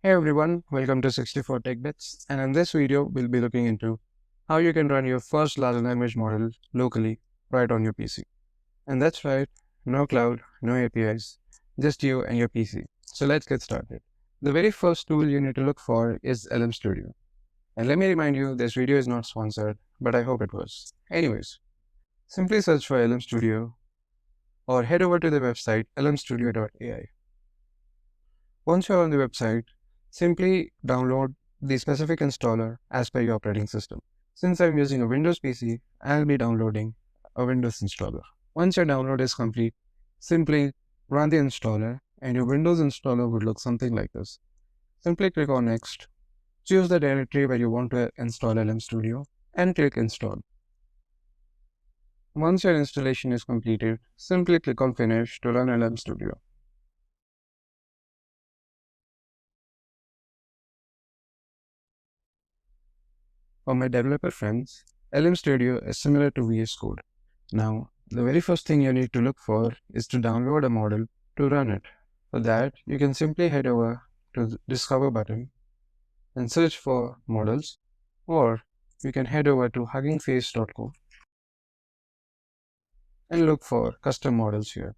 Hey everyone, welcome to 64 Tech Bits, and in this video we'll be looking into how you can run your first large language model locally right on your PC. And that's right, no cloud, no APIs, just you and your PC. So let's get started. The very first tool you need to look for is LM Studio. And let me remind you, this video is not sponsored, but I hope it was. Anyways, simply search for LM Studio or head over to the website lmstudio.ai. Once you're on the website, simply download the specific installer as per your operating system. Since I'm using a Windows PC, I'll be downloading a Windows installer. Once your download is complete, simply run the installer and your Windows installer would look something like this. Simply click on Next, choose the directory where you want to install LM Studio and click Install. Once your installation is completed, simply click on Finish to run LM Studio. For my developer friends, LM Studio is similar to VS Code. Now, the very first thing you need to look for is to download a model to run it. For that, you can simply head over to the Discover button and search for models, or you can head over to huggingface.co and look for custom models here.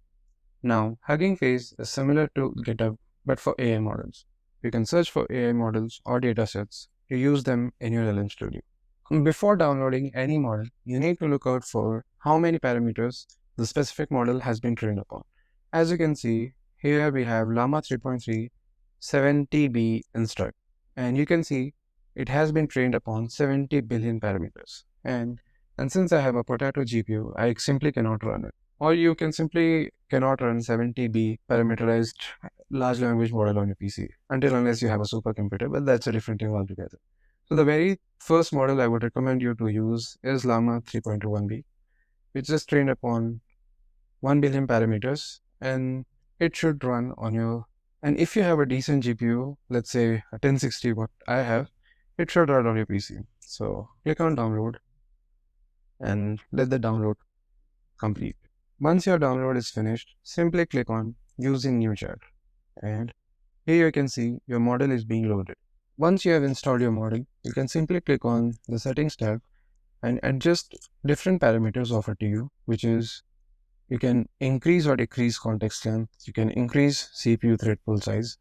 Now, Hugging Face is similar to GitHub, but for AI models. You can search for AI models or datasets to use them in your LM Studio. Before downloading any model, you need to look out for how many parameters the specific model has been trained upon. As you can see, here we have Llama 3.3 70B instruct, and you can see it has been trained upon 70 billion parameters. And since I have a potato GPU, I simply cannot run it. Or you can simply cannot run 70B parameterized large language model on your PC unless you have a supercomputer, but that's a different thing altogether. So the very first model I would recommend you to use is Llama 3.21b, which is trained upon 1 billion parameters, and it should run on your, and if you have a decent GPU, let's say a 1060 what I have, it should run on your PC. So click on download and let the download complete. Once your download is finished, simply click on using new chat, and here you can see your model is being loaded. Once you have installed your model, you can simply click on the settings tab and adjust different parameters offered to you, which is you can increase or decrease context length, you can increase CPU thread pool size.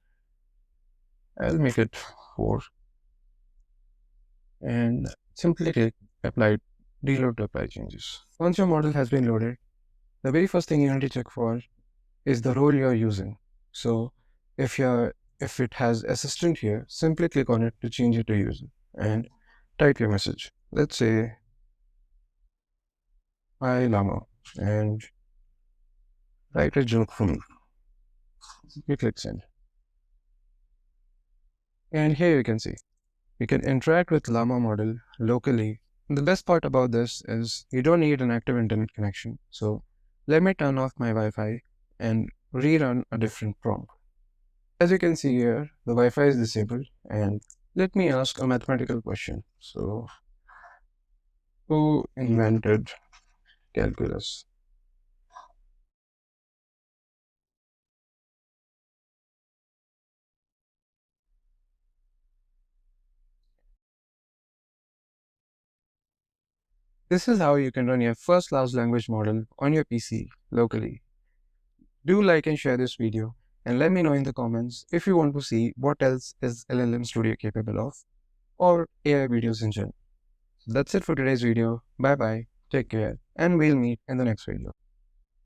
I'll make it 4 and simply click apply, reload to apply changes. Once your model has been loaded, the very first thing you need to check for is the role you're using. So if it has assistant here, simply click on it to change it to user and type your message. Let's say hi Llama and write a joke for me. You click send. And here you can see you can interact with Llama model locally. The best part about this is you don't need an active internet connection. So let me turn off my Wi-Fi and rerun a different prompt. As you can see here, the Wi-Fi is disabled, and let me ask a mathematical question. So, who invented calculus? This is how you can run your first large language model on your PC locally. Do like and share this video, and let me know in the comments if you want to see what else is LLM Studio capable of, or AI videos in general. That's it for today's video. Bye bye, take care, and we'll meet in the next video.